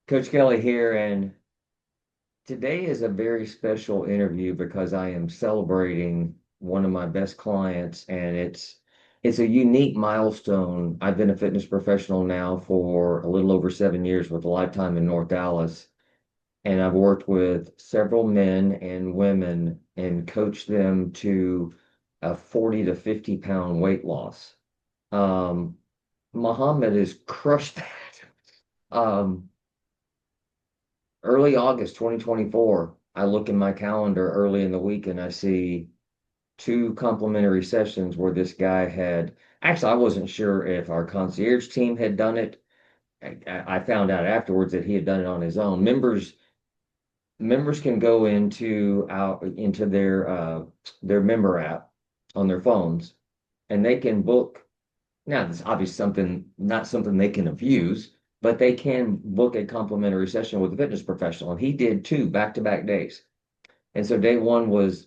Coach Kelly here, and today is a very special interview because I am celebrating one of my best clients, and it's a unique milestone. I've been a fitness professional now for a little over 7 years with a lifetime in North Dallas, and I've worked with several men and women and coached them to a 40 to 50 pound weight loss. Um, Muhammad has crushed that. Um, Early August 2024, I look in my calendar early in the week and I see two complimentary sessions where this guy had actually, I wasn't sure if our concierge team had done it. I found out afterwards that he had done it on his own. Members can go into their member app on their phones and they can book. Now, this is obviously not something they can abuse, but they can book a complimentary session with a fitness professional. And he did two back-to-back days. And so day one was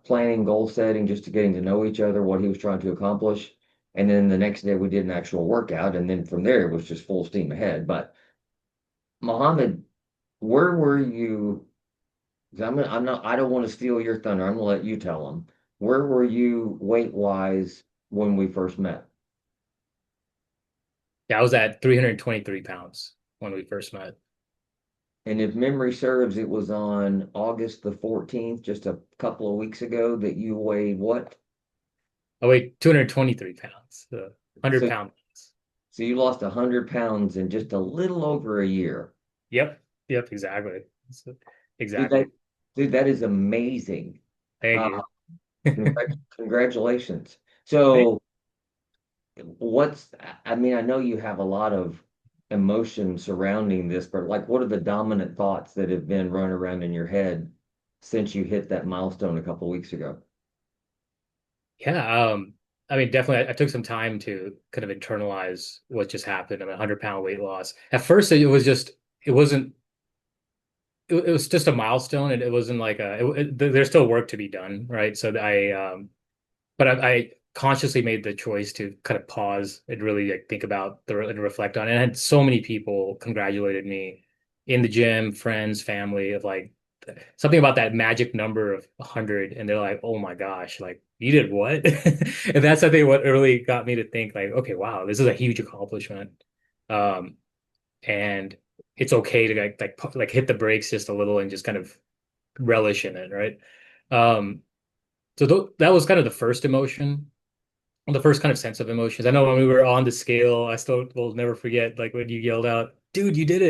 planning, goal setting, just to getting to know each other, what he was trying to accomplish. And then the next day we did an actual workout. And then from there it was just full steam ahead. But Mohammed, where were you? 'Cause I don't want to steal your thunder. I'm gonna let you tell them. Where were you weight wise when we first met? Yeah, I was at 323 pounds when we first met. And if memory serves, it was on August the 14th, just a couple of weeks ago, that you weighed what? I weighed 223 pounds, 100 So, pounds. so you lost 100 pounds in just a little over a year. Yep. Yep. Exactly. Dude, that, Exactly. dude, that is amazing. Thank Uh, you. Congratulations. Thank- So, what's, I mean, I know you have a lot of emotion surrounding this, but like, what are the dominant thoughts that have been running around in your head since you hit that milestone a couple of weeks ago? Yeah. I mean, definitely, I took some time to kind of internalize what just happened. I mean, 100-pound weight loss. At first, it wasn't, it was just a milestone, and it wasn't like there's still work to be done, right? But I consciously made the choice to kind of pause and really like think about and reflect on it. And I had so many people congratulated me in the gym, friends, family, of like something about that magic number of 100, and they're like, "Oh my gosh, like you did what?" And that's I think what really got me to think like, "Okay, wow, this is a huge accomplishment." Um, and it's okay to like hit the brakes just a little and just kind of relish in it, right? Um, so that was kind of the first emotion, the first kind of sense of emotions. I know when we were on the scale, I still will never forget like when you yelled out, "Dude, you did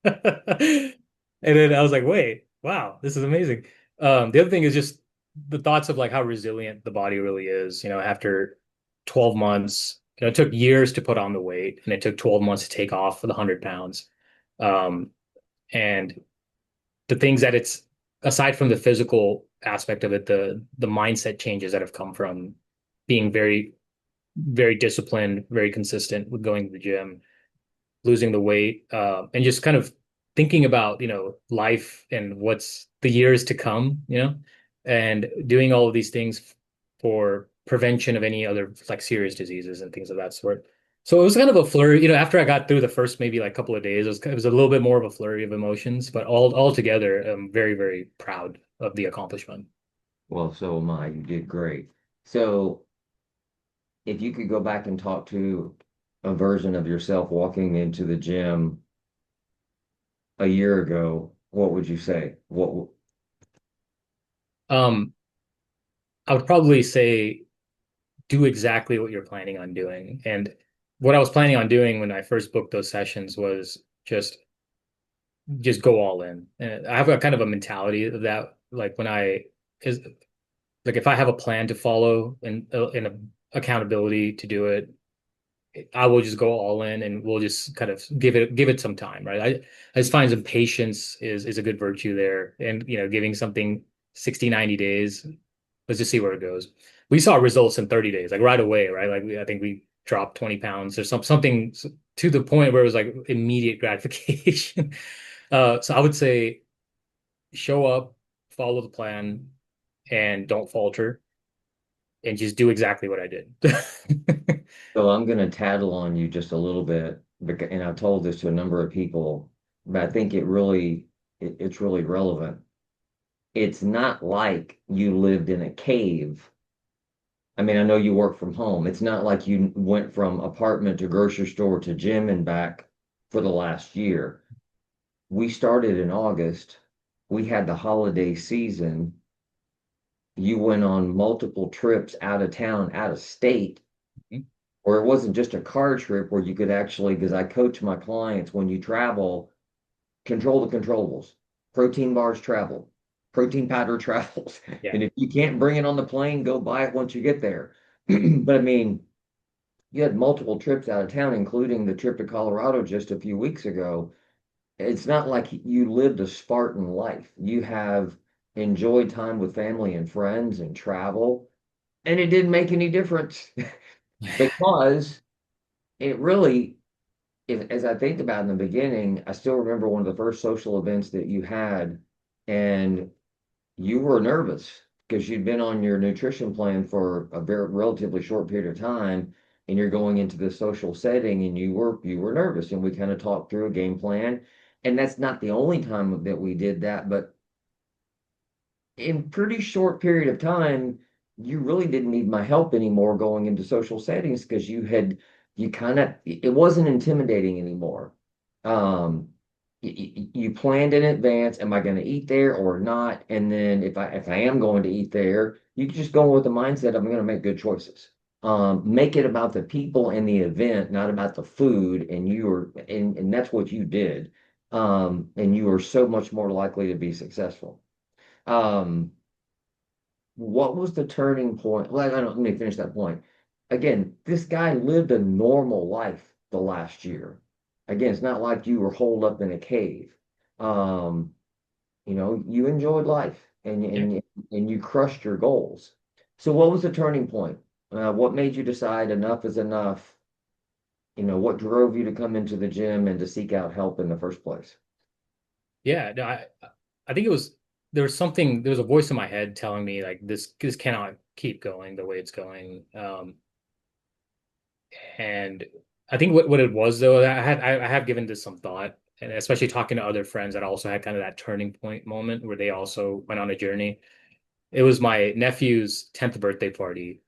it." And then I was like, "Wait, wow, this is amazing." The other thing is just the thoughts of like how resilient the body really is, after 12 months, it took years to put on the weight and it took 12 months to take off for the 100 pounds. Um, and the things that it's aside from the physical aspect of it, the mindset changes that have come from being very, very disciplined, very consistent with going to the gym, losing the weight, and just kind of thinking about, life and what's the years to come, and doing all of these things for prevention of any other like serious diseases and things of that sort. So it was kind of a flurry, after I got through the first maybe like couple of days, it was a little bit more of a flurry of emotions, but all together, I'm very, very proud of the accomplishment. Well, so am I. You did great. So, if you could go back and talk to a version of yourself walking into the gym a year ago, what would you say? Um, I would probably say do exactly what you're planning on doing. And what I was planning on doing when I first booked those sessions was just go all in. And I have a kind of a mentality of that, like when I is like if I have a plan to follow and a accountability to do it, I will just go all in and we'll just kind of give it some time, right? I just find some patience is a good virtue there. And giving something 60, 90 days, let's just see where it goes. We saw results in 30 days, like right away, right? Like I think we dropped 20 pounds or something to the point where it was like immediate gratification. So I would say show up, follow the plan, and don't falter, and just do exactly what I did. So I'm going to tattle on you just a little bit. and I've told this to a number of people, but I think it's really relevant. It's not like you lived in a cave. I mean, I know you work from home. It's not like you went from apartment to grocery store to gym and back for the last year. We started in August. We had the holiday season. You went on multiple trips out of town, out of state, Mhm. or it wasn't just a car trip where you could actually, because I coach my clients when you travel, control the controllables. Protein bars travel, protein powder travels. Yeah. And if you can't bring it on the plane, go buy it once you get there. But I mean, you had multiple trips out of town, including the trip to Colorado just a few weeks ago. It's not like you lived a Spartan life. You have enjoyed time with family and friends and travel, and it didn't make any difference because it really, as I think about in the beginning, I still remember one of the first social events that you had, and you were nervous because you'd been on your nutrition plan for a very relatively short period of time, and you're going into this social setting, and you were nervous, and we kind of talked through a game plan. And that's not the only time that we did that, but in pretty short period of time, you really didn't need my help anymore going into social settings because you kind of, it wasn't intimidating anymore. Um, you planned in advance, am I going to eat there or not? And then if I am going to eat there, you can just go with the mindset I'm going to make good choices. Make it about the people and the event, not about the food. And that's what you did. And you are so much more likely to be successful. Um, what was the turning point? Well, I don't, let me finish that point. Again, this guy lived a normal life the last year. Again, it's not like you were holed up in a cave. Um, you enjoyed life Yeah. and you crushed your goals. So what was the turning point? What made you decide enough is enough? What drove you to come into the gym and to seek out help in the first place? Yeah. No, I think there was a voice in my head telling me like this cannot keep going the way it's going. And I think what it was though, I have given this some thought, and especially talking to other friends that also had kind of that turning point moment where they also went on a journey. It was my nephew's 10th birthday party.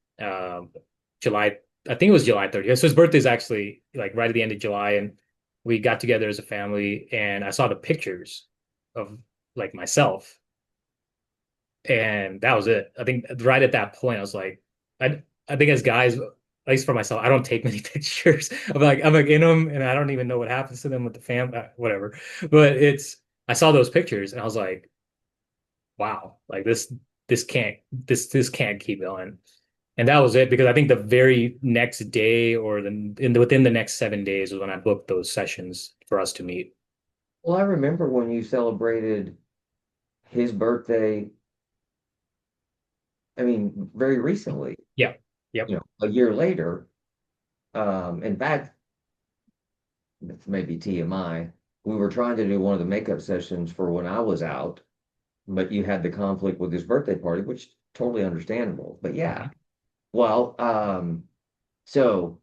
July, I think it was July 30th. So his birthday's actually like right at the end of July, and we got together as a family, and I saw the pictures of like myself, and that was it. I think right at that point, I was like, I think as guys, at least for myself, I don't take many pictures. I'm like in them, and I don't even know what happens to them with the fam, whatever. But I saw those pictures, and I was like, wow, like this can't keep going. And that was it because I think the very next day or within the next 7 days was when I booked those sessions for us to meet. Well, I remember when you celebrated his birthday, I mean, very recently, Yeah. Yep. a year later. In fact, it's maybe TMI. We were trying to do one of the makeup sessions for when I was out, but you had the conflict with his birthday party, which is totally understandable. But yeah, Mhm. well, so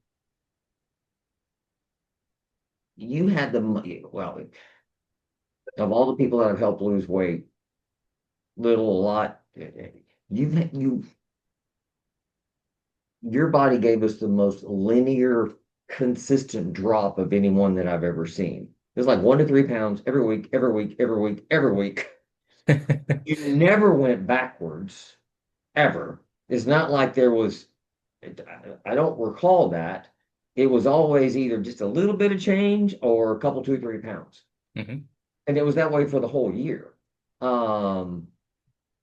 you had well, of all the people that have helped lose weight, little, a lot, your body gave us the most linear, consistent drop of anyone that I've ever seen. It was like 1 to 3 pounds every week, every week, every week, every week. You never went backwards, ever. It's not like there was, I don't recall that. It was always either just a little bit of change or a couple, 2, 3 pounds. Mhm. And it was that way for the whole year. Um,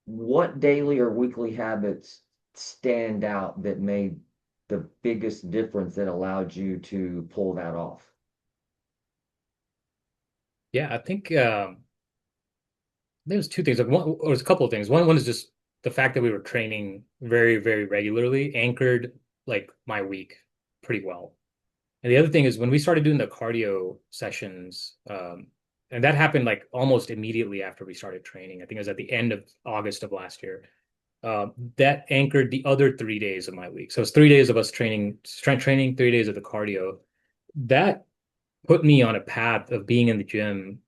what daily or weekly habits stand out that made the biggest difference that allowed you to pull that off? Yeah, I think there was two things. Like one, or there's a couple of things. One is just the fact that we were training very, very regularly anchored like my week pretty well. And the other thing is when we started doing the cardio sessions, and that happened like almost immediately after we started training. I think it was at the end of August of last year. That anchored the other 3 days of my week. So it's 3 days of us training, strength training, 3 days of the cardio. That put me on a path of being in the gym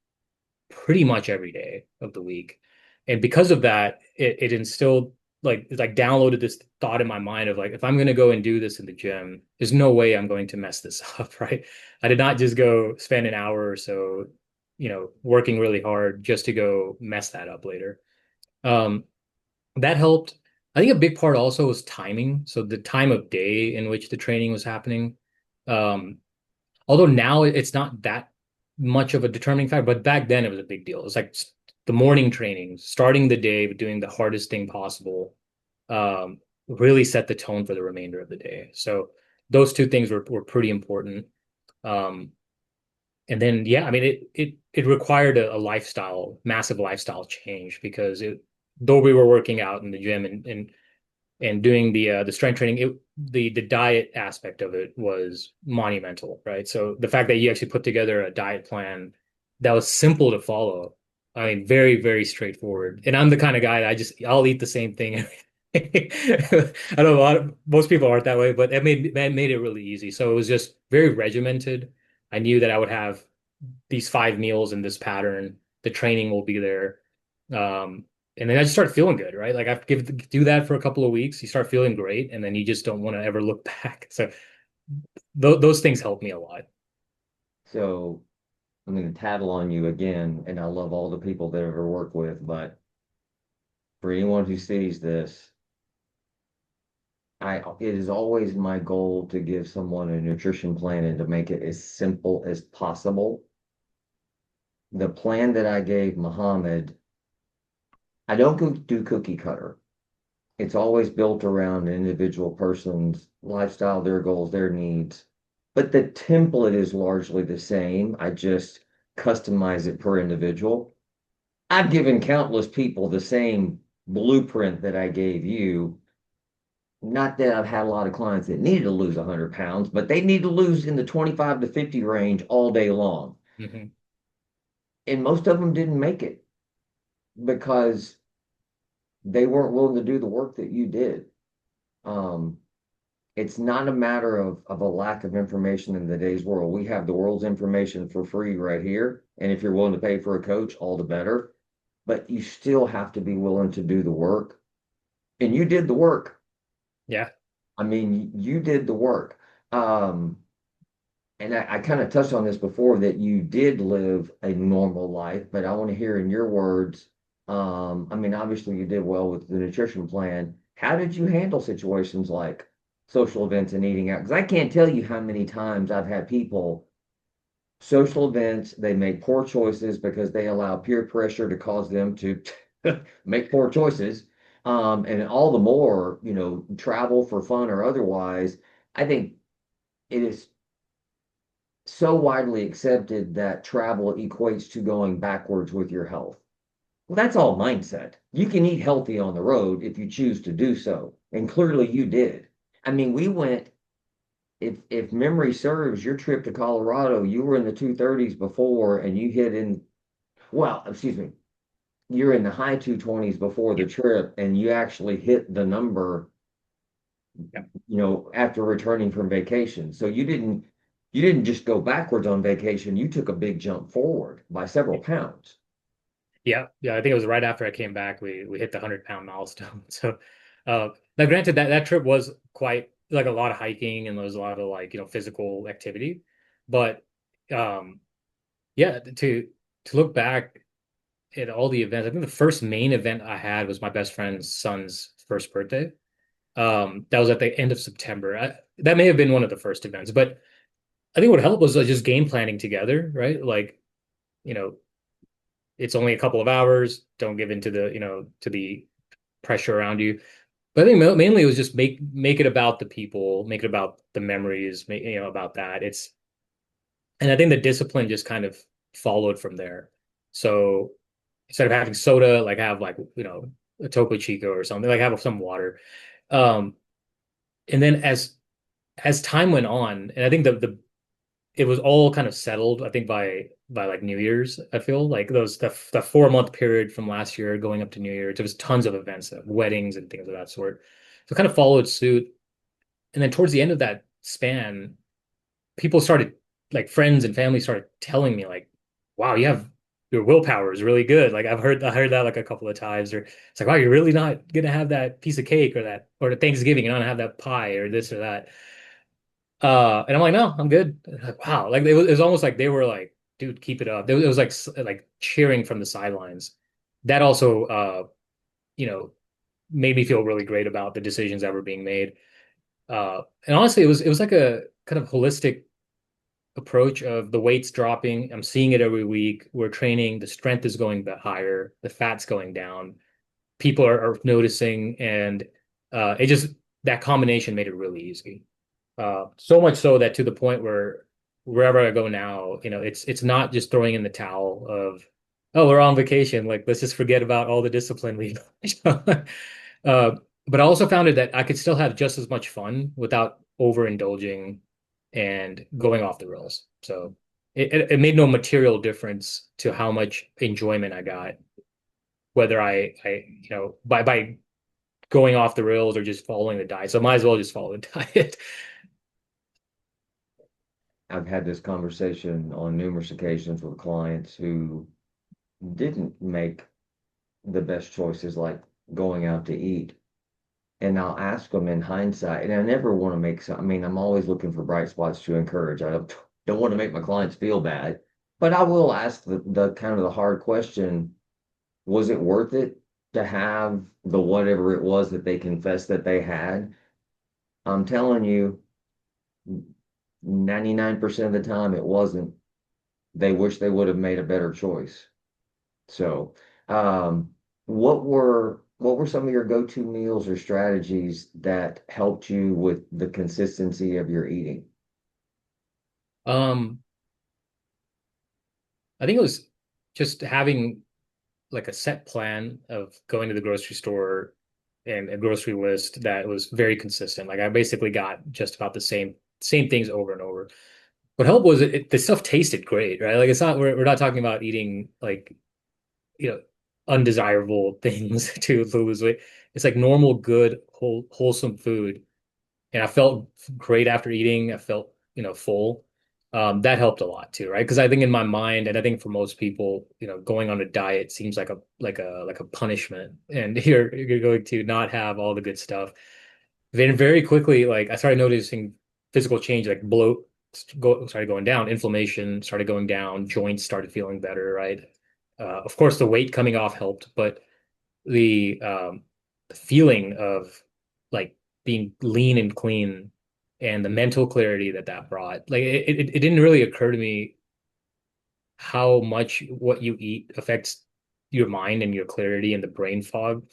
pretty much every day of the week. And because of that, it instilled like downloaded this thought in my mind of like, if I'm going to go and do this in the gym, there's no way I'm going to mess this up, right? I did not just go spend an hour or so, working really hard just to go mess that up later. Um, that helped. I think a big part also was timing. So the time of day in which the training was happening. Um, Although now it's not that much of a determining factor, but back then it was a big deal. It's like the morning training, starting the day with doing the hardest thing possible, really set the tone for the remainder of the day. So those two things were pretty important. Um, and then yeah, I mean it required a lifestyle, massive lifestyle change because though we were working out in the gym and doing the strength training, the diet aspect of it was monumental, right? So the fact that you actually put together a diet plan that was simple to follow, I mean, very, very straightforward. And I'm the kind of guy that I'll eat the same thing. I know most people aren't that way, but that made it really easy. So it was just very regimented. I knew that I would have these 5 meals in this pattern. The training will be there. Um, and then I just start feeling good, right? Like do that for a couple of weeks, you start feeling great, and then you just don't want to ever look back. So those things help me a lot. So I'm going to tattle on you again, and I love all the people that I've ever worked with, but for anyone who sees this, it is always my goal to give someone a nutrition plan and to make it as simple as possible. The plan that I gave Muhammad, I don't do cookie cutter. It's always built around an individual person's lifestyle, their goals, their needs. But the template is largely the same. I just customize it per individual. I've given countless people the same blueprint that I gave you. Not that I've had a lot of clients that needed to lose 100 pounds, but they need to lose in the 25 to 50 range all day long. Hmm. And most of them didn't make it because they weren't willing to do the work that you did. Um, it's not a matter of a lack of information in today's world. We have the world's information for free right here. And if you're willing to pay for a coach, all the better. But you still have to be willing to do the work. And you did the work. Yeah. I mean, you did the work. Um, and I kind of touched on this before that you did live a normal life, but I want to hear in your words. I mean, obviously you did well with the nutrition plan. How did you handle situations like social events and eating out? Because I can't tell you how many times I've had people, social events, they make poor choices because they allow peer pressure to cause them to make poor choices. And all the more, travel for fun or otherwise. I think it is so widely accepted that travel equates to going backwards with your health. Well, that's all mindset. You can eat healthy on the road if you choose to do so. And clearly you did. I mean, we went, if memory serves, your trip to Colorado, you were in the 230s before and you hit in, well, excuse me, you're in the high 220s before the Yeah. trip and you actually hit the number, Yeah. after returning from vacation. So you didn't just go backwards on vacation, you took a big jump forward by several pounds. Yeah. Yeah. I think it was right after I came back, we hit the 100-pound milestone. So now granted that trip was quite like a lot of hiking and there was a lot of like, physical activity. But um yeah, to look back at all the events, I think the first main event I had was my best friend's son's first birthday. That was at the end of September. That may have been one of the first events, but I think what helped was just game planning together, right? Like, you know, it's only a couple of hours. Don't give into to the pressure around you. But I think mainly it was just make it about the people, make it about the memories, about that. And I think the discipline just kind of followed from there. So instead of having soda, like have like, a Topo Chico or something, like have some water. Um, and then as time went on, and I think the it was all kind of settled, I think by like New Year's, I feel like the 4 month period from last year going up to New Year's, there was tons of events, weddings and things of that sort. So kind of followed suit. And then towards the end of that span, people started. like friends and family started telling me like, wow, you have your willpower is really good. Like I heard that like a couple of times, or it's like, wow, you're really not gonna have that piece of cake or that or the Thanksgiving, you're not gonna have that pie or this or that. And I'm like, no, I'm good. Like, wow, like it was almost like they were like, dude, keep it up. It was like cheering from the sidelines. That also, you know, made me feel really great about the decisions that were being made. And honestly, it was like a kind of holistic approach of the weight's dropping. I'm seeing it every week. We're training. The strength is going bit higher. The fat's going down. People are noticing, and it just that combination made it really easy. So much so that to the point where wherever I go now, it's not just throwing in the towel of, oh, we're on vacation. Like, let's just forget about all the discipline we. uh, but I also found it that I could still have just as much fun without overindulging and going off the rails. So it made no material difference to how much enjoyment I got, whether by going off the rails or just following the diet. So I might as well just follow the diet. I've had this conversation on numerous occasions with clients who didn't make the best choices, like going out to eat. And I'll ask them in hindsight, and I never want to make some, I mean, I'm always looking for bright spots to encourage. I don't want to make my clients feel bad, but I will ask the kind of the hard question, was it worth it to have the whatever it was that they confessed that they had? I'm telling you, 99% of the time it wasn't. They wish they would have made a better choice. So, um, what were some of your go-to meals or strategies that helped you with the consistency of your eating? Um, I think it was just having like a set plan of going to the grocery store and a grocery list that was very consistent. Like I basically got just about the same things over and over. What helped was the stuff tasted great, right? Like it's not we're not talking about eating like you know undesirable things to lose weight. It's like normal, good, wholesome food, and I felt great after eating. I felt full. That helped a lot too, right? Because I think in my mind, and I think for most people, going on a diet seems like a punishment, and you're going to not have all the good stuff. Then very quickly, like I started noticing physical change, like bloat started going down, inflammation started going down, joints started feeling better, right? Of course, the weight coming off helped, but the feeling of like being lean and clean and the mental clarity that that brought, like it didn't really occur to me how much what you eat affects your mind and your clarity and the brain fog.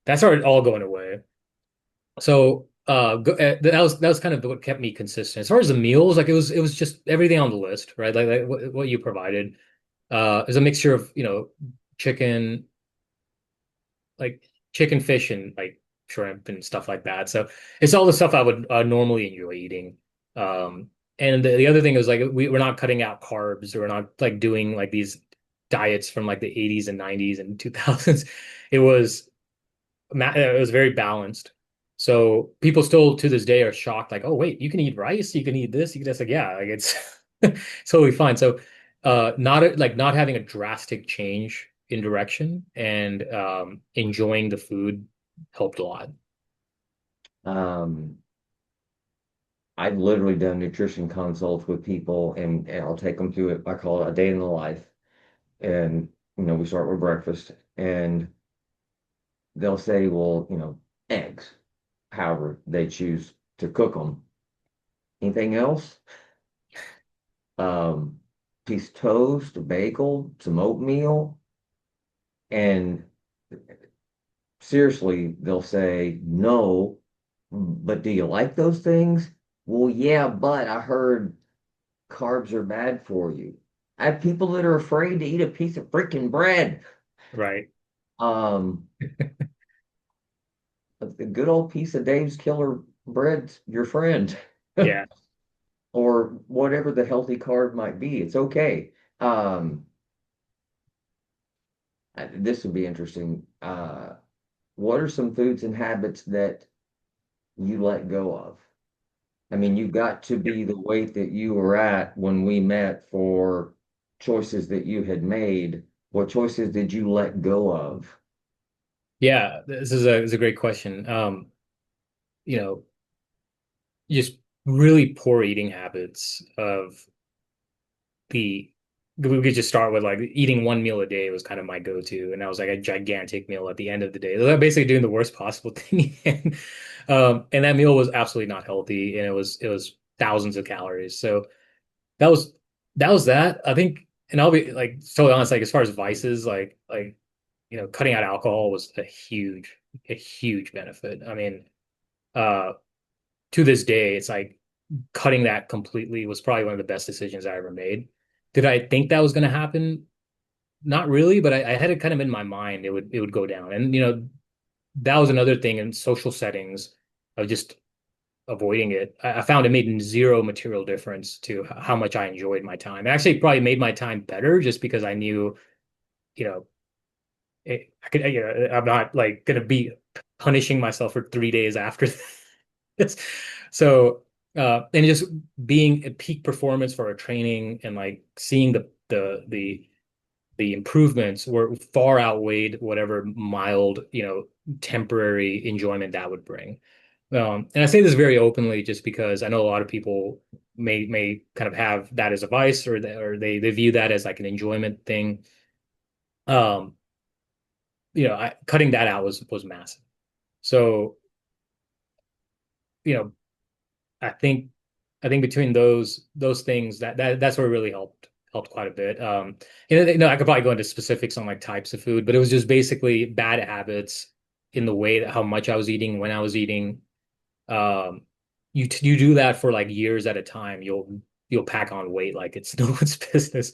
That started all going away. So that was kind of what kept me consistent. As far as the meals, like it was just everything on the list, right? Like what you provided. Is a mixture of, chicken, like chicken, fish, and like shrimp and stuff like that. So it's all the stuff I would normally enjoy eating. Um, and the other thing is like we're not cutting out carbs. We're not like doing like these diets from like the 80s and 90s and 2000s. It was it was very balanced. So people still to this day are shocked, like, oh wait, you can eat rice, you can eat this, you can just like, yeah, like it's totally fine. So not having a drastic change in direction and enjoying the food helped a lot. Um, I've literally done nutrition consults with people, and I'll take them through it. I call it a day in the life. And, we start with breakfast, and they'll say, well, eggs, however they choose to cook them. Anything else? Um, Piece of toast, a bagel, some oatmeal. And seriously, they'll say, no, but do you like those things? Well, yeah, but I heard carbs are bad for you. I have people that are afraid to eat a piece of freaking bread. Right. Um, a good old piece of Dave's Killer Bread's your friend, Yeah. or whatever the healthy carb might be. It's okay. Um, this would be interesting. What are some foods and habits that you let go of? I mean, you got to be the weight that you were at when we met for choices that you had made. What choices did you let go of? Yeah, this is a great question. You know, just really poor eating habits of the we could just start with like eating one meal a day was kind of my go-to, and that was like a gigantic meal at the end of the day. Like basically doing the worst possible thing you can. And that meal was absolutely not healthy, and it was thousands of calories. So that was that. I think, and I'll be like totally honest, like as far as vices, cutting out alcohol was a huge benefit. I mean, uh, to this day, it's like cutting that completely was probably one of the best decisions I ever made. Did I think that was going to happen? Not really, but I had it kind of in my mind it would go down. And that was another thing in social settings of just avoiding it. I found it made zero material difference to how much I enjoyed my time. It actually probably made my time better just because I knew, you know, I could, I'm not like going to be punishing myself for 3 days after this. So, and just being at peak performance for our training and like seeing the improvements were far outweighed whatever mild, temporary enjoyment that would bring. And I say this very openly just because I know a lot of people may kind of have that as a vice or they view that as like an enjoyment thing. Um, cutting that out was massive. So, you know, I think between those things that's what really helped quite a bit. I could probably go into specifics on like types of food, but it was just basically bad habits in the way that how much I was eating, when I was eating. Um, you do that for like years at a time, you'll pack on weight like it's no one's business.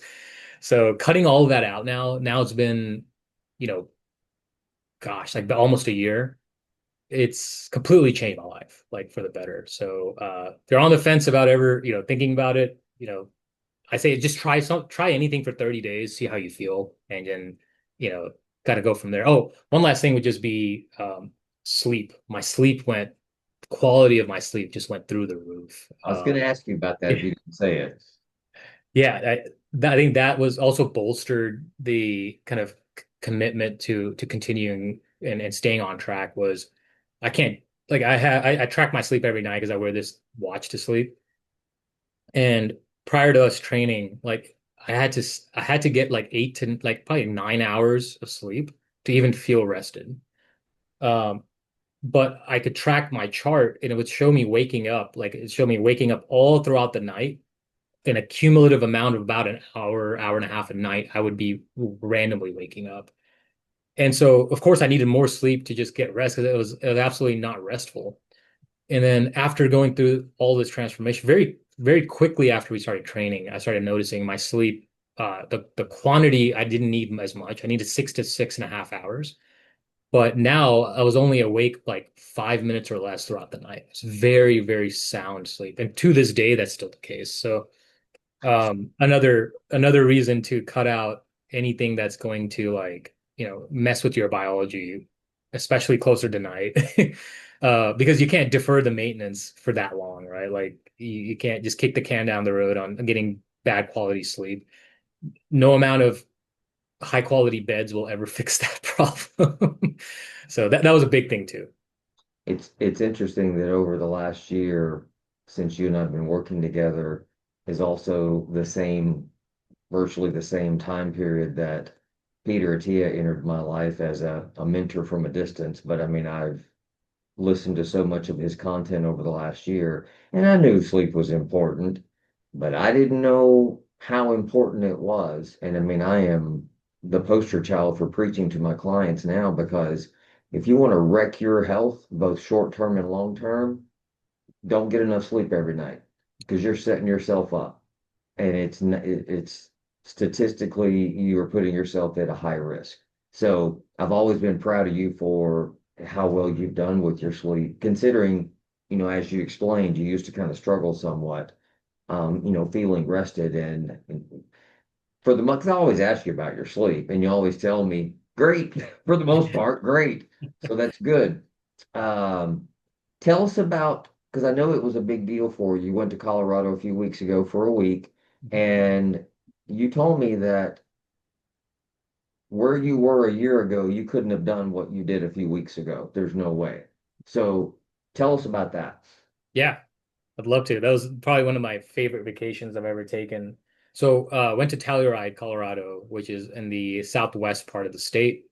So cutting all of that out now it's been, you know, gosh, like almost a year. It's completely changed my life, like for the better. So if you're on the fence about ever, thinking about it, I say just try anything for 30 days, see how you feel, and then, you know, kind of go from there. Oh, one last thing would just be sleep. My sleep went, quality of my sleep just went through the roof. I was going to ask you about that if you didn't say it. Yeah, I think that was also bolstered the kind of commitment to continuing and staying on track was I can't like I track my sleep every night because I wear this watch to sleep. And prior to us training, like I had to get like 8 to like probably 9 hours of sleep to even feel rested. Um, but I could track my chart and it would show me waking up, like it showed me waking up all throughout the night in a cumulative amount of about an hour and a half a night, I would be randomly waking up. And so, of course, I needed more sleep to just get rest because it was absolutely not restful. And then after going through all this transformation, very, very quickly after we started training, I started noticing my sleep, the quantity I didn't need as much. I needed 6 to 6.5 hours. But now I was only awake like 5 minutes or less throughout the night. It's very, very sound sleep. And to this day, that's still the case. So another reason to cut out anything that's going to like, mess with your biology, especially closer to night. Because you can't defer the maintenance for that long, right? Like you can't just kick the can down the road on getting bad quality sleep. No amount of high quality beds will ever fix that problem. So that was a big thing too. It's interesting that over the last year, since you and I have been working together, is also the same, virtually the same time period that Peter Attia entered my life as a mentor from a distance. But I mean, I've listened to so much of his content over the last year, and I knew sleep was important, but I didn't know how important it was. And I mean, I am the poster child for preaching to my clients now because if you want to wreck your health, both short term and long term, don't get enough sleep every night because you're setting yourself up. And it's statistically you're putting yourself at a high risk. So I've always been proud of you for how well you've done with your sleep, considering, as you explained, you used to kind of struggle somewhat, feeling rested and for the month, I always ask you about your sleep, and you always tell me, great, for the most part, great. So that's good. Um, Tell us about because I know it was a big deal for you. You went to Colorado a few weeks ago for a week, and you told me that where you were a year ago, you couldn't have done what you did a few weeks ago. There's no way. So tell us about that. Yeah, I'd love to. That was probably one of my favorite vacations I've ever taken. So, went to Telluride, Colorado, which is in the southwest part of the state.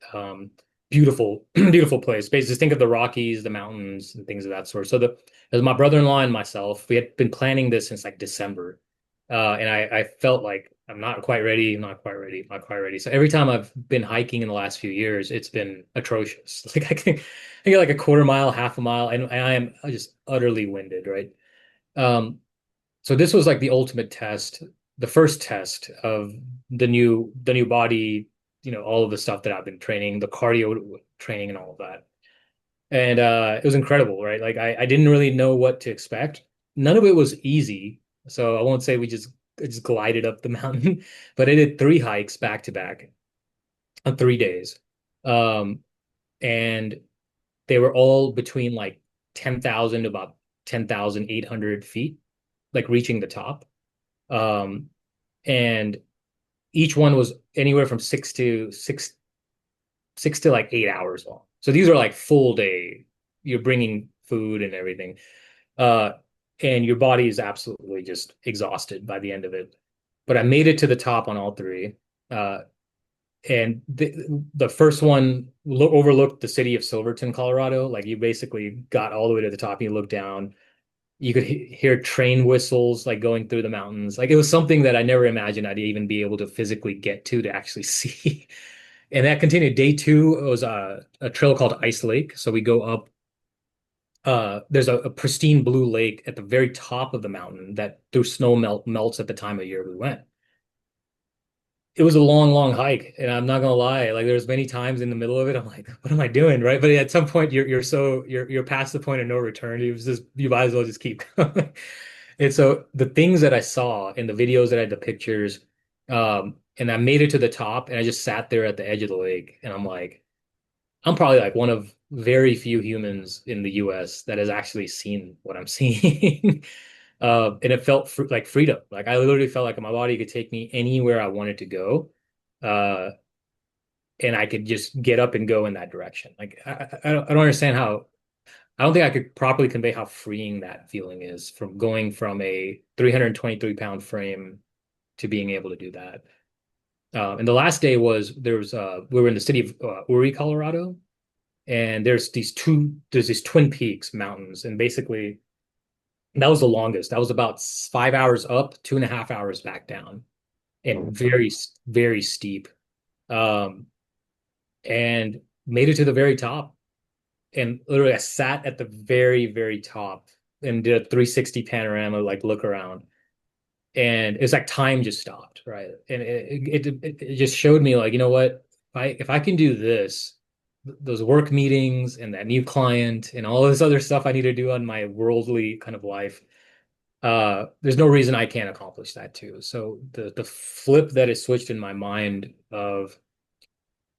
Beautiful, beautiful place. Basically, just think of the Rockies, the mountains, and things of that sort. So, it was my brother-in-law and myself. We had been planning this since like December, and I felt like I'm not quite ready, I'm not quite ready, I'm not quite ready. So every time I've been hiking in the last few years, it's been atrocious. Like I get like a quarter mile, half a mile, and I am just utterly winded, right? Um, so this was like the ultimate test, the first test of the new body, all of the stuff that I've been training, the cardio training and all of that. And it was incredible, right? Like I didn't really know what to expect. None of it was easy. So I won't say I just glided up the mountain, but I did three hikes back to back on 3 days. Um, and they were all between like 10,000 to about 10,800 feet, like reaching the top. Um, and each one was anywhere from 6 to like 8 hours long. So these are like full day. You're bringing food and everything. Uh, and your body is absolutely just exhausted by the end of it. But I made it to the top on all three. Uh, and the first one overlooked the city of Silverton, Colorado. Like you basically got all the way to the top and you look down. You could hear train whistles like going through the mountains. Like it was something that I never imagined I'd even be able to physically get to actually see. And that continued. Day two was a trail called Ice Lake. So we go up. There's a pristine blue lake at the very top of the mountain that through snow melts at the time of year we went. It was a long, long hike, and I'm not gonna lie. Like there's many times in the middle of it, I'm like, what am I doing, right? But at some point, you're past the point of no return. You might as well just keep going. And so the things that I saw in the videos that I had the pictures, and I made it to the top, and I just sat there at the edge of the lake, and I'm like, I'm probably like one of very few humans in the US that has actually seen what I'm seeing. And it felt fr like freedom. Like I literally felt like my body could take me anywhere I wanted to go. Uh, and I could just get up and go in that direction. Like I don't understand how I don't think I could properly convey how freeing that feeling is from going from a 323-pound frame to being able to do that. And the last day was we were in the city of Uri, Colorado, and there's these Twin Peaks mountains, and basically that was the longest. That was about 5 hours up, 2.5 hours back down, Oh, and very, very steep. Um, and made it to the very top. And literally, I sat at the very, very top and did a 360 panorama, like look around. And it's like time just stopped, right? And it just showed me, like, you know what? If I can do this, those work meetings and that new client and all this other stuff I need to do on my worldly kind of life, there's no reason I can't accomplish that too. So the flip that is switched in my mind of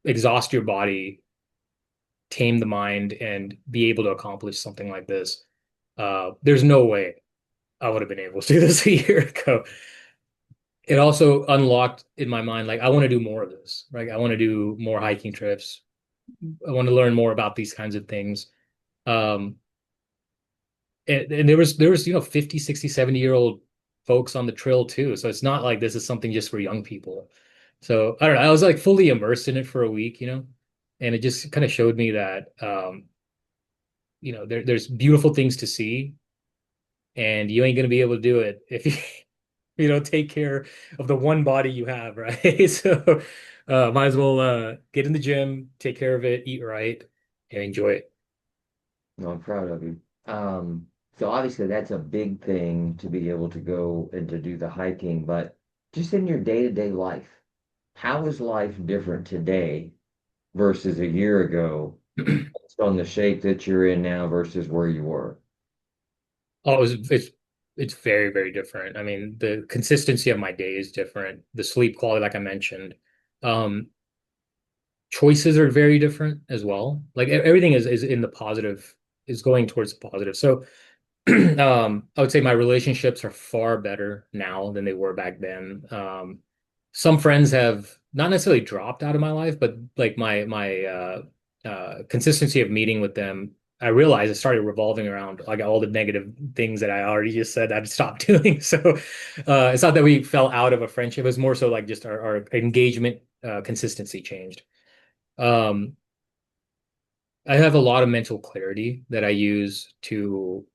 exhaust your body, tame the mind, and be able to accomplish something like this. There's no way I would have been able to do this a year ago. It also unlocked in my mind, like, I want to do more of this, right? I want to do more hiking trips. I want to learn more about these kinds of things. Um, and there was 50, 60, 70-year-old folks on the trail too. So it's not like this is something just for young people. So I don't know. I was like fully immersed in it for a week, and it just kind of showed me that there's beautiful things to see, and you ain't gonna be able to do it if you don't take care of the one body you have, right? So might as well get in the gym, take care of it, eat right, and enjoy it. no, I'm proud of you. So obviously that's a big thing to be able to go and to do the hiking, but just in your day-to-day life, how is life different today versus a year ago based on the shape that you're in now versus where you were? Oh, it's very, very different. I mean, the consistency of my day is different. The sleep quality, like I mentioned. Um, Choices are very different as well. Like everything is in the positive, is going towards the positive. So I would say my relationships are far better now than they were back then. Some friends have not necessarily dropped out of my life, but like my consistency of meeting with them, I realized it started revolving around like all the negative things that I already just said I'd stop doing. So it's not that we fell out of a friendship. It's more so like just our engagement consistency changed. Um, I have a lot of mental clarity that I use to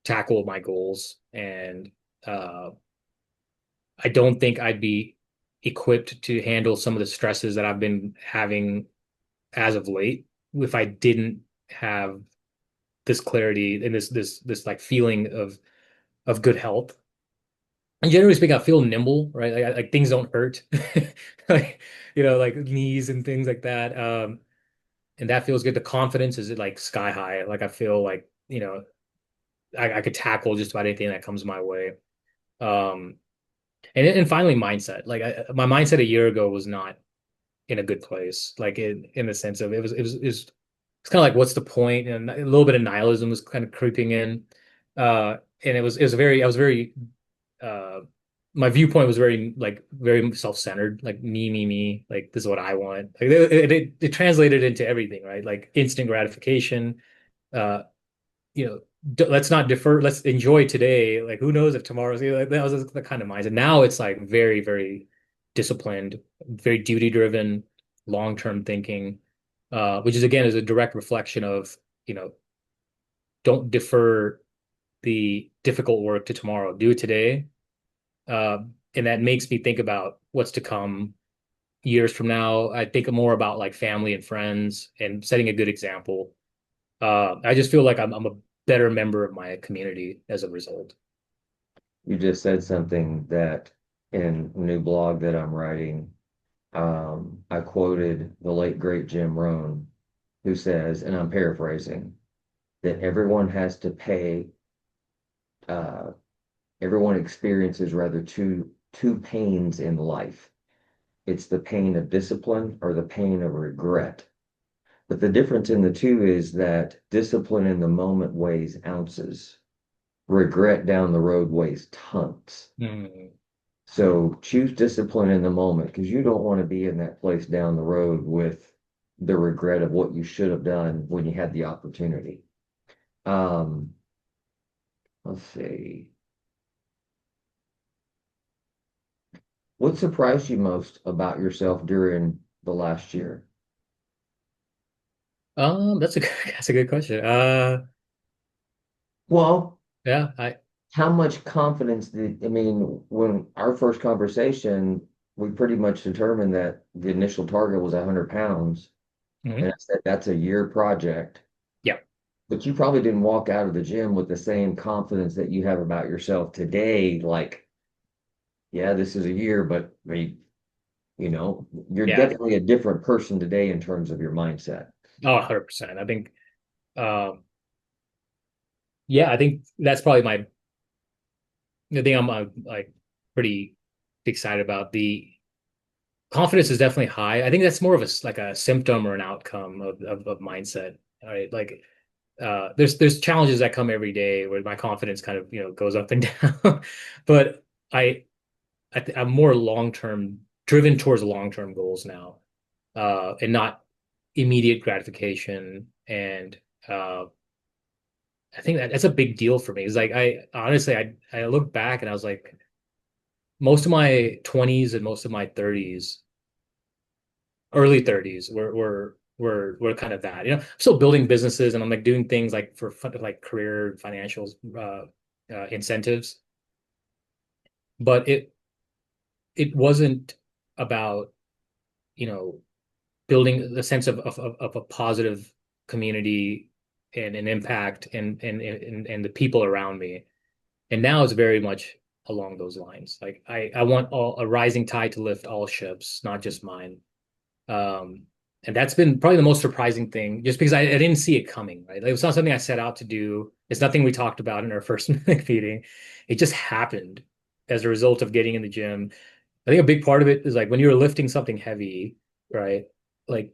tackle my goals, and uh, I don't think I'd be equipped to handle some of the stresses that I've been having as of late if I didn't have this clarity and this like feeling of good health. And generally speaking, I feel nimble, right? Like things don't hurt, like like knees and things like that. And that feels good. The confidence is like sky high. Like I feel like I could tackle just about anything that comes my way. Um, and finally, mindset. Like my mindset a year ago was not in a good place. Like in the sense of it's kind of like what's the point? And a little bit of nihilism was kind of creeping in. And it was very I was very uh my viewpoint was very self-centered, like me, like this is what I want. Like it translated into everything, right? Like instant gratification. Uh, let's not defer. Let's enjoy today. Like, who knows if tomorrow's like, that was the kind of mindset. Now it's like very, very disciplined, very duty driven, long-term thinking, which is again is a direct reflection of, you know, don't defer the difficult work to tomorrow. Do it today. Uh, and that makes me think about what's to come years from now. I think more about like family and friends and setting a good example. I just feel like I'm a better member of my community as a result. You just said something that in a new blog that I'm writing, I quoted the late great Jim Rohn, who says, and I'm paraphrasing, that everyone has to pay, uh, everyone experiences rather two pains in life. It's the pain of discipline or the pain of regret. But the difference in the two is that discipline in the moment weighs ounces, regret down the road weighs tons. Mm, So choose discipline in the moment because you don't want to be in that place down the road with the regret of what you should have done when you had the opportunity. Um, let's see. What surprised you most about yourself during the last year? that's a good, that's a good question. Well, Yeah, I how much confidence did, I mean, when our first conversation, we pretty much determined that the initial target was 100 pounds. And mhm. I said, that's a year project. Yeah, But you probably didn't walk out of the gym with the same confidence that you have about yourself today. Like, yeah, this is a year, but you're yeah. definitely a different person today in terms of your mindset. Oh, 100%. Um, yeah, I think that's probably the thing I'm like pretty excited about. The confidence is definitely high. I think that's more of like a symptom or an outcome of mindset. Right? Like there's challenges that come every day where my confidence kind of, goes up and down. But I, I'm more long-term driven towards long-term goals now, and not immediate gratification. And uh, I think that's a big deal for me. It's like I honestly I look back and I was like, most of my 20s and most of my 30s, early 30s were kind of that. I'm still building businesses and I'm like doing things like for fun, like career financial incentives, but it wasn't about, you know, building a sense of a positive community and an impact and the people around me. And now it's very much along those lines. Like I want a rising tide to lift all ships, not just mine. Um, and that's been probably the most surprising thing, just because I didn't see it coming, right? Like, it was not something I set out to do. It's nothing we talked about in our first meeting. It just happened as a result of getting in the gym. I think a big part of it is like when you're lifting something heavy, right? Like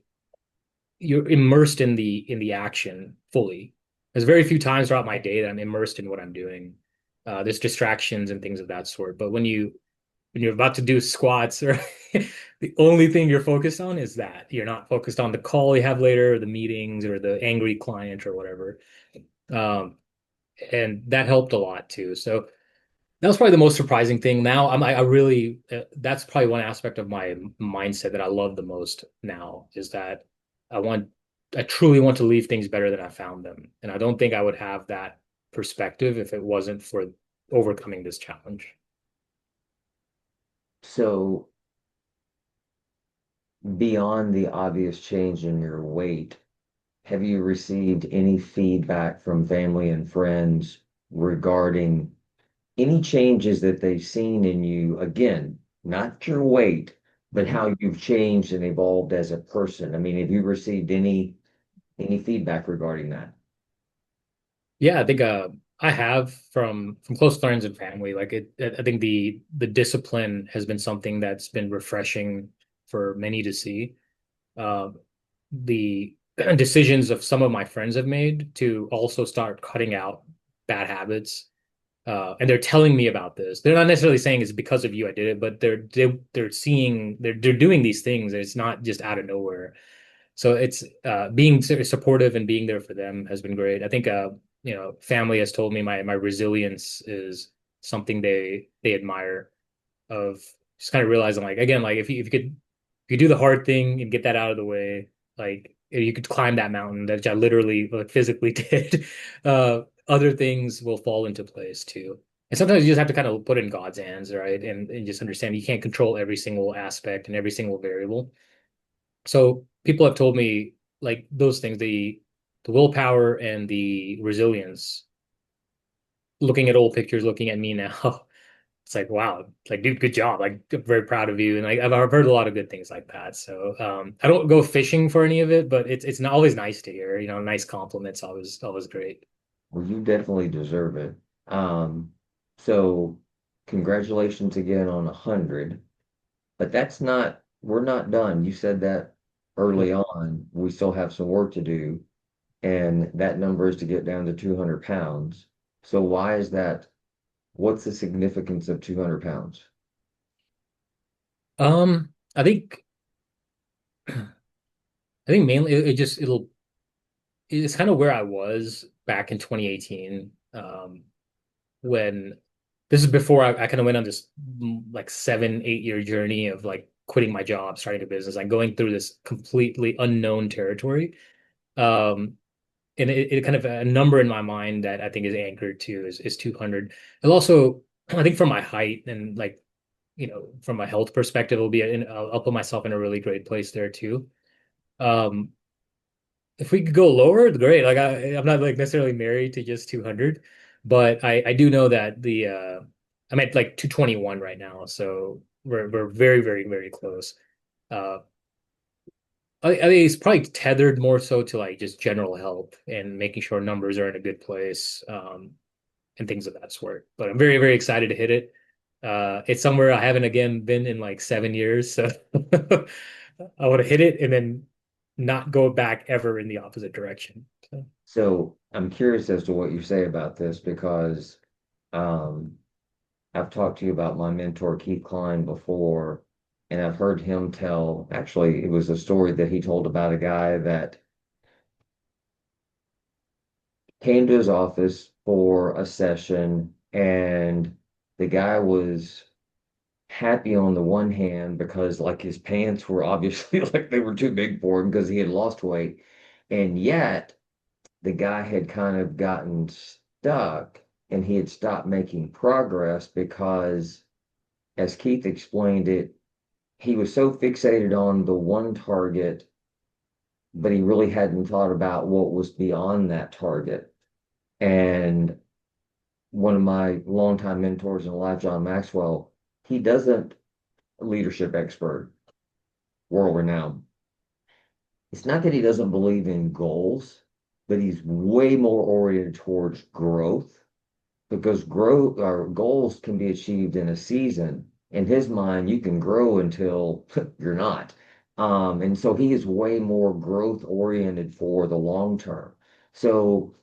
you're immersed in the action fully. There's very few times throughout my day that I'm immersed in what I'm doing. There's distractions and things of that sort. But when you're about to do squats, or the only thing you're focused on is that. You're not focused on the call you have later, or the meetings, or the angry client, or whatever. Um, and that helped a lot too. So that was probably the most surprising thing. Now I really that's probably one aspect of my mindset that I love the most now is that I want I truly want to leave things better than I found them. And I don't think I would have that perspective if it wasn't for overcoming this challenge. So beyond the obvious change in your weight, have you received any feedback from family and friends regarding any changes that they've seen in you? Again, not your weight, but Mhm. how you've changed and evolved as a person. I mean, have you received any feedback regarding that? Yeah, I think I have from close friends and family. Like I think the discipline has been something that's been refreshing for many to see. Uh, the decisions of some of my friends have made to also start cutting out bad habits. And they're telling me about this. They're not necessarily saying it's because of you I did it, but they're seeing they're doing these things. And it's not just out of nowhere. So it's being supportive and being there for them has been great. I think family has told me my resilience is something they admire of just kind of realizing like again like if you do the hard thing and get that out of the way, like you could climb that mountain that I literally like physically did. Other things will fall into place too. And sometimes you just have to kind of put it in God's hands, right? And just understand you can't control every single aspect and every single variable. So people have told me like those things, the willpower and the resilience, looking at old pictures, looking at me now, it's like, wow, like, dude, good job. Like, I'm very proud of you. And like, I've heard a lot of good things like that. So, I don't go fishing for any of it, but it's not always nice to hear, nice compliments, always great. Well, you definitely deserve it. Um, so congratulations again on 100, but we're not done. You said that early Yeah. on. We still have some work to do, and that number is to get down to 200 pounds. So why is that? What's the significance of 200 pounds? I think, I think mainly it's kind of where I was back in 2018. When this is before I kind of went on this like 7, 8 year journey of like quitting my job, starting a business, like going through this completely unknown territory. Um, and it kind of a number in my mind that I think is anchored to is 200. And also, I think from my height and like, from a health perspective, I'll put myself in a really great place there too. Um, if we could go lower, great. Like I'm not like necessarily married to just 200, but I do know that I'm at like 221 right now, so we're very very very close. Uh, I think it's probably tethered more so to like just general health and making sure numbers are in a good place, and things of that sort. But I'm very very excited to hit it. It's somewhere I haven't again been in like 7 years, so I want to hit it and then not go back ever in the opposite direction. So. So I'm curious as to what you say about this because um, I've talked to you about my mentor, Keith Klein, before, and I've heard him tell, actually, it was a story that he told about a guy that came to his office for a session, and the guy was happy on the one hand because, like, his pants were obviously like they were too big for him because he had lost weight, and yet the guy had kind of gotten stuck and he had stopped making progress because, as Keith explained it, he was so fixated on the one target, but he really hadn't thought about what was beyond that target. And one of my longtime mentors in life, John Maxwell, he doesn't, leadership expert, world renowned. It's not that he doesn't believe in goals, but he's way more oriented towards growth because growth or goals can be achieved in a season. In his mind, you can grow until you're not. And so he is way more growth oriented for the long term. So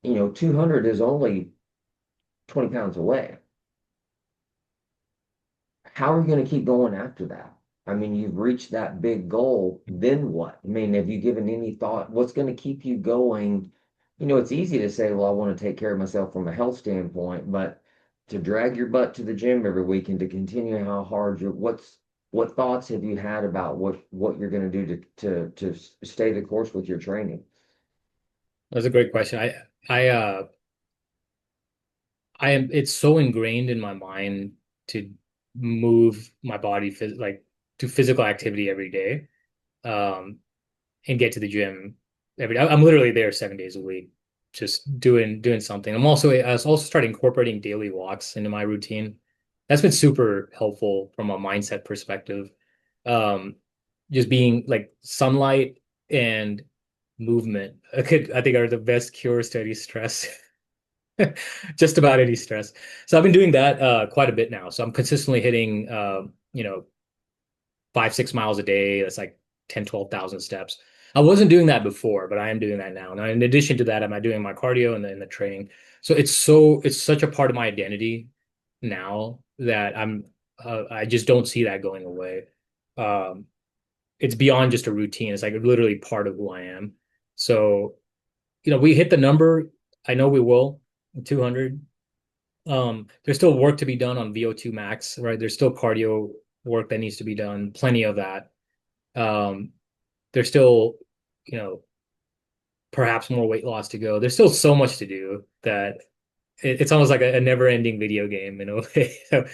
200 is only 20 pounds away. How are you going to keep going after that? I mean, you've reached that big goal. Then what? I mean, have you given any thought? What's going to keep you going? It's easy to say, well, I want to take care of myself from a health standpoint, but to drag your butt to the gym every week and to continue how hard what thoughts have you had about what you're going to do to stay the course with your training? That's a great question. I am, it's so ingrained in my mind to move my body like to physical activity every day, um, and get to the gym every day. I'm literally there 7 days a week, just doing something. I was also starting incorporating daily walks into my routine. That's been super helpful from a mindset perspective. Um, just being like sunlight and movement, I think are the best cures to any stress. Just about any stress. So I've been doing that quite a bit now. So I'm consistently hitting 5, 6 miles a day. That's like 10, 12,000 steps. I wasn't doing that before, but I am doing that now. Now, in addition to that, I'm doing my cardio and the training. So it's such a part of my identity now that I just don't see that going away. Um, it's beyond just a routine. It's like literally part of who I am. So, we hit the number. I know we will, 200. There's still work to be done on VO2 max, right? There's still cardio work that needs to be done, plenty of that. Um, there's still, you know, perhaps more weight loss to go. There's still so much to do that it's almost like a never-ending video game in a way. So,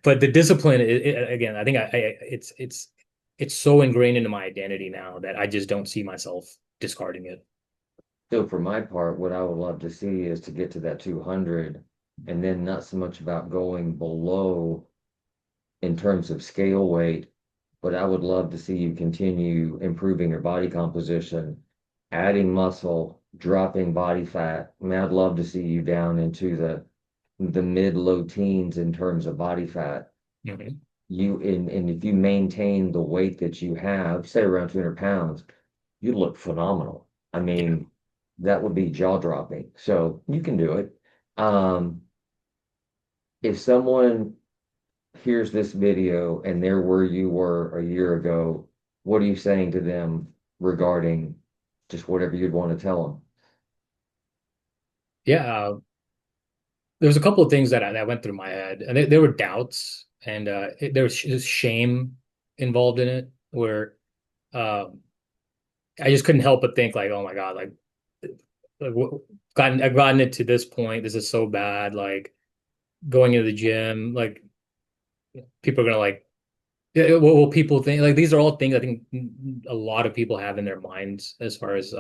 but the discipline, again, I think it's so ingrained into my identity now that I just don't see myself discarding it. So for my part, what I would love to see is to get to that 200 and then not so much about going below in terms of scale weight, but I would love to see you continue improving your body composition, adding muscle, dropping body fat. I mean, I'd love to see you down into the mid low teens in terms of body fat. Mhm. And if you maintain the weight that you have, say around 200 pounds, you look phenomenal. I Yeah. mean, that would be jaw dropping. So you can do it. Um, if someone here's this video and they're where you were a year ago, what are you saying to them regarding just whatever you'd want to tell them? Yeah. There was a couple of things that went through my head, and there were doubts, and there was shame involved in it, where um, I just couldn't help but think like, oh my God, I've gotten it to this point. This is so bad. Like going into the gym, like people are gonna like, yeah, what will people think? Like these are all things I think a lot of people have in their minds as far as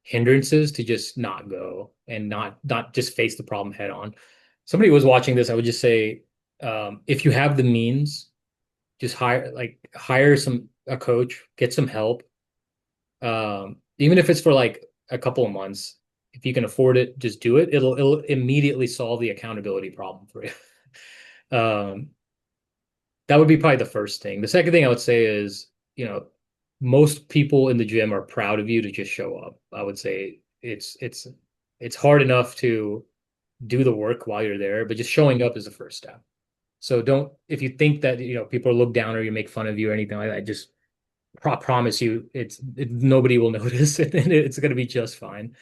hindrances to just not go and not just face the problem head on. Somebody was watching this, I would just say, if you have the means, just hire a coach, get some help. Even if it's for like a couple of months, if you can afford it, just do it. It'll immediately solve the accountability problem for you. Um, that would be probably the first thing. The second thing I would say is, most people in the gym are proud of you to just show up. I would say it's hard enough to do the work while you're there, but just showing up is the first step. So don't, if you think that, people look down or you make fun of you or anything like that, just promise you nobody will notice and it's going to be just fine.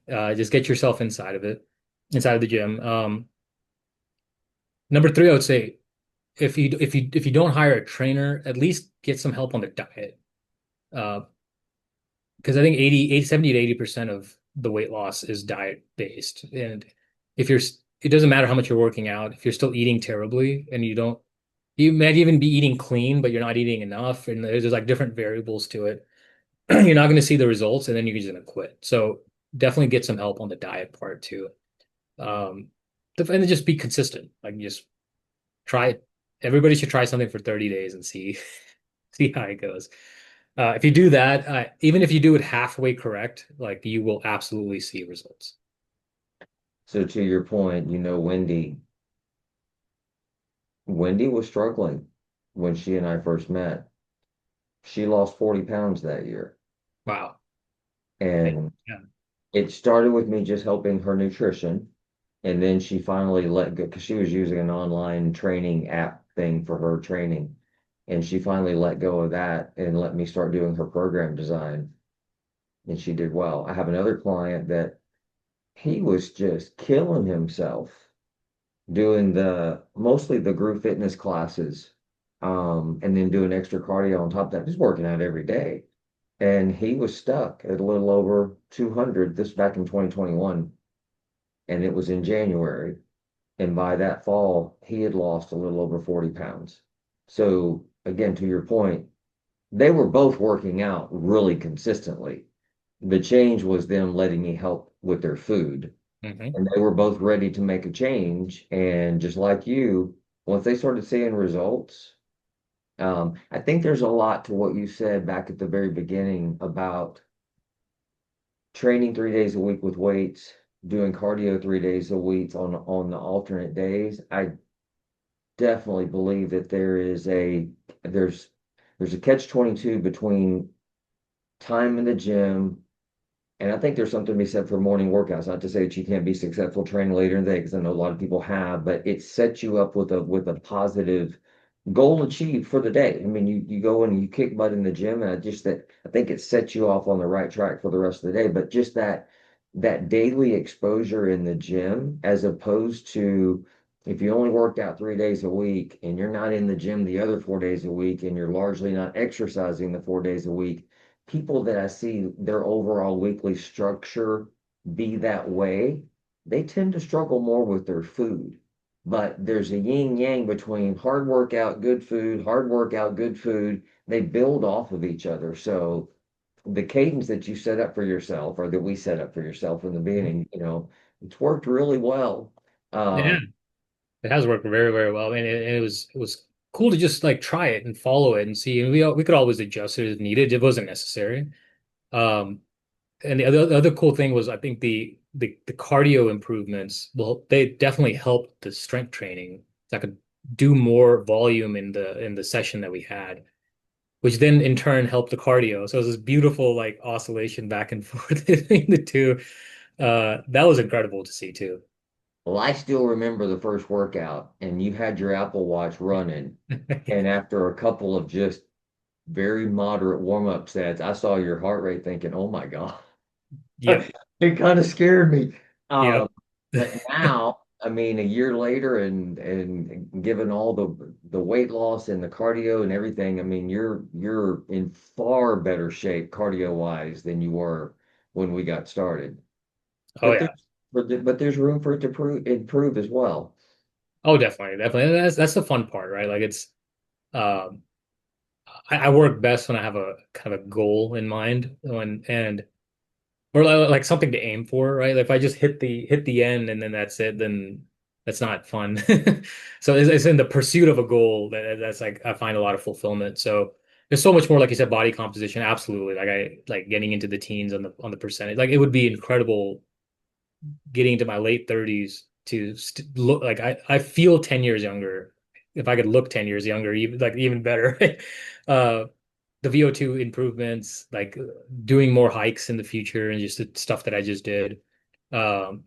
Just get yourself inside of it, inside of the gym. Number three, I would say if you don't hire a trainer, at least get some help on the diet. Uh, because I think 70 to 80% of the weight loss is diet based. And if you're, it doesn't matter how much you're working out, if you're still eating terribly and you might even be eating clean, but you're not eating enough, and there's like different variables to it, you're not going to see the results and then you're just going to quit. So definitely get some help on the diet part too. Um, and then just be consistent. Like just try it. Everybody should try something for 30 days and see how it goes. If you do that, even if you do it halfway correct, like you will absolutely see results. So to your point, Wendy was struggling when she and I first met. She lost 40 pounds that year. Wow. And Yeah. It started with me just helping her nutrition. And then she finally let go because she was using an online training app thing for her training. And she finally let go of that and let me start doing her program design. And she did well. I have another client that he was just killing himself doing the mostly the group fitness classes, and then doing extra cardio on top of that, just working out every day. And he was stuck at a little over 200, this back in 2021, and it was in January. And by that fall, he had lost a little over 40 pounds. So, again, to your point, they were both working out really consistently. The change was them letting me help with their food. Hmm. And they were both ready to make a change. And just like you, once they started seeing results, I think there's a lot to what you said back at the very beginning about training 3 days a week with weights, doing cardio 3 days a week on the alternate days. I definitely believe that there's there's a catch 22 between time in the gym, and I think there's something to be said for morning workouts. Not to say that you can't be successful training later in the day, because I know a lot of people have, but it sets you up with a positive goal achieved for the day. I mean, you go and you kick butt in the gym, and I think it sets you off on the right track for the rest of the day. But just that daily exposure in the gym, as opposed to if you only worked out 3 days a week and you're not in the gym the other 4 days a week and you're largely not exercising the 4 days a week, people that I see their overall weekly structure be that way, they tend to struggle more with their food. But there's a yin yang between hard workout, good food, hard workout, good food. They build off of each other. So the cadence that you set up for yourself, or that we set up for yourself in the beginning, it's worked really well. Yeah, Um, it has worked very, very well. And it was cool to just like try it and follow it and see. And we could always adjust it as needed. It wasn't necessary. Um, and the other cool thing was I think the cardio improvements, well, they definitely helped the strength training. So I could do more volume in the session that we had, which then in turn helped the cardio. So it was this beautiful like oscillation back and forth between the two. That was incredible to see too. well, I still remember the first workout, and you had your Apple Watch running, and after a couple of just very moderate warm-up sets, I saw your heart rate thinking, "Oh my God." Yep. It kind of scared me. Yep. But now, I mean, a year later, and given all the weight loss and the cardio and everything, I mean, you're in far better shape cardio wise than you were when we got started. Oh But yeah. there's room for it to improve as well. Oh, definitely, definitely. And that's the fun part, right? Like it's um I work best when I have a kind of a goal in mind and or like something to aim for, right? Like if I just hit the end and then that's it, then that's not fun. So it's in the pursuit of a goal that's like I find a lot of fulfillment. So there's so much more, like you said, body composition. Absolutely. Like I like getting into the teens on the percentage. Like it would be incredible getting into my late 30s to st look like I feel 10 years younger. If I could look 10 years younger, even better. Uh, the VO2 improvements, like doing more hikes in the future and just the stuff that I just did. Um,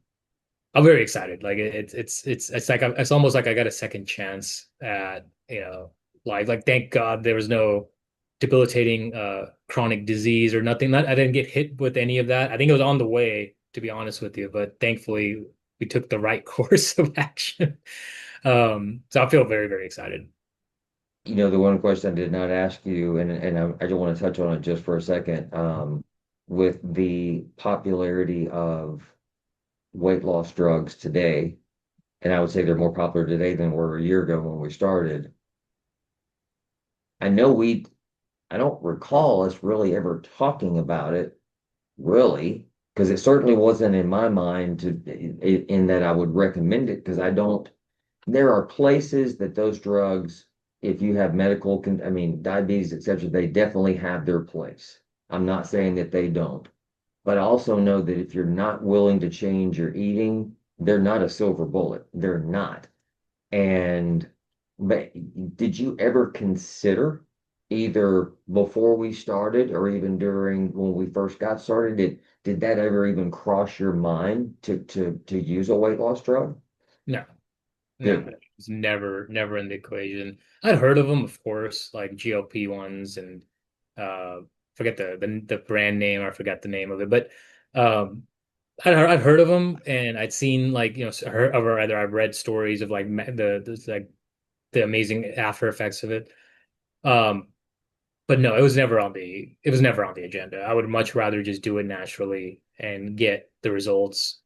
I'm very excited. Like it's like it's almost like I got a second chance at life. Like thank God there was no debilitating chronic disease or nothing. I didn't get hit with any of that. I think it was on the way, to be honest with you, but thankfully we took the right course of action. So I feel very, very excited. The one question I did not ask you, and I just want to touch on it just for a second, with the popularity of weight loss drugs today, and I would say they're more popular today than were a year ago when we started. I know I don't recall us really ever talking about it, really, because it certainly wasn't in my mind in that I would recommend it, because I don't. There are places that those drugs, if you have I mean, diabetes, etc., they definitely have their place. I'm not saying that they don't, but I also know that if you're not willing to change your eating, they're not a silver bullet. They're not. And, but did you ever consider either before we started or even during when we first got started, did that ever even cross your mind to use a weight loss drug? No, no, Good. it was never in the equation. I'd heard of them, of course, like GLP ones and forget the brand name. I forgot the name of it, but um, I'd heard of them, and I'd seen like heard, or rather I've read stories of like like the amazing after effects of it. Um, but no, it was never on the agenda. I would much rather just do it naturally and get the results.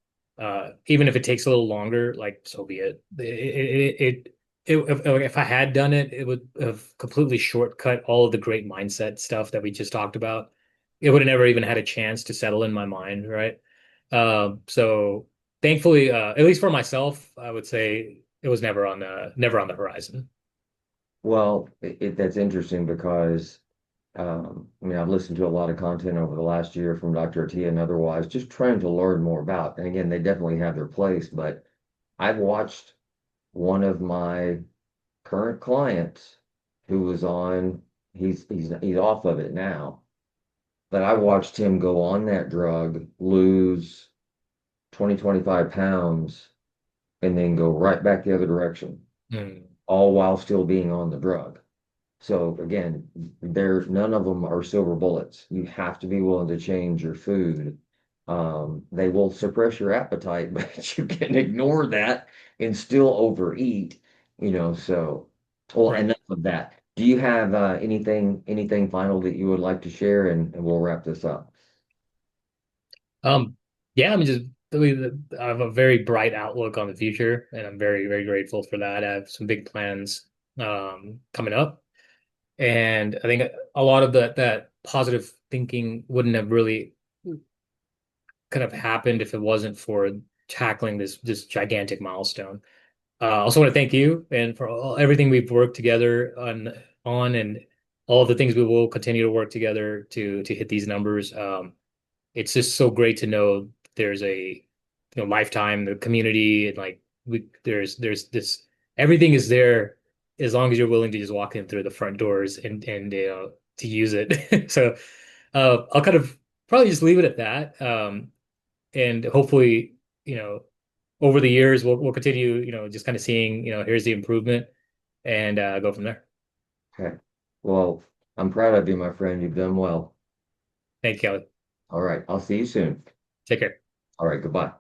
Even if it takes a little longer, like so be it. If I had done it, it would have completely shortcut all of the great mindset stuff that we just talked about. It would have never even had a chance to settle in my mind, right? So thankfully, at least for myself, I would say it was never on the horizon. Well, that's interesting because I mean, I've listened to a lot of content over the last year from Dr. T and otherwise, just trying to learn more about. And again, they definitely have their place, but I've watched one of my current clients who was on, he's off of it now, but I watched him go on that drug, lose 20, 25 pounds, and then go right back the other direction, Hmm. all while still being on the drug. So again, none of them are silver bullets. You have to be willing to change your food. They will suppress your appetite, but you can ignore that and still overeat, so well, Right. enough of that. Do you have anything final that you would like to share and we'll wrap this up? Um, yeah, I'm just I have a very bright outlook on the future, and I'm very grateful for that. I have some big plans coming up, and I think a lot of that positive thinking wouldn't have really kind of happened if it wasn't for tackling this gigantic milestone. I also want to thank you and for everything we've worked together on and all the things we will continue to work together to hit these numbers. It's just so great to know there's a lifetime, the community, and like there's this everything is there as long as you're willing to just walk in through the front doors and to use it. So I'll kind of probably just leave it at that. And hopefully, you know, over the years we'll continue, just kind of seeing, here's the improvement and go from there. Okay. Well, I'm proud of you, my friend. You've done well. Thank you, Kelly. All right. I'll see you soon. Take care. All right. Goodbye.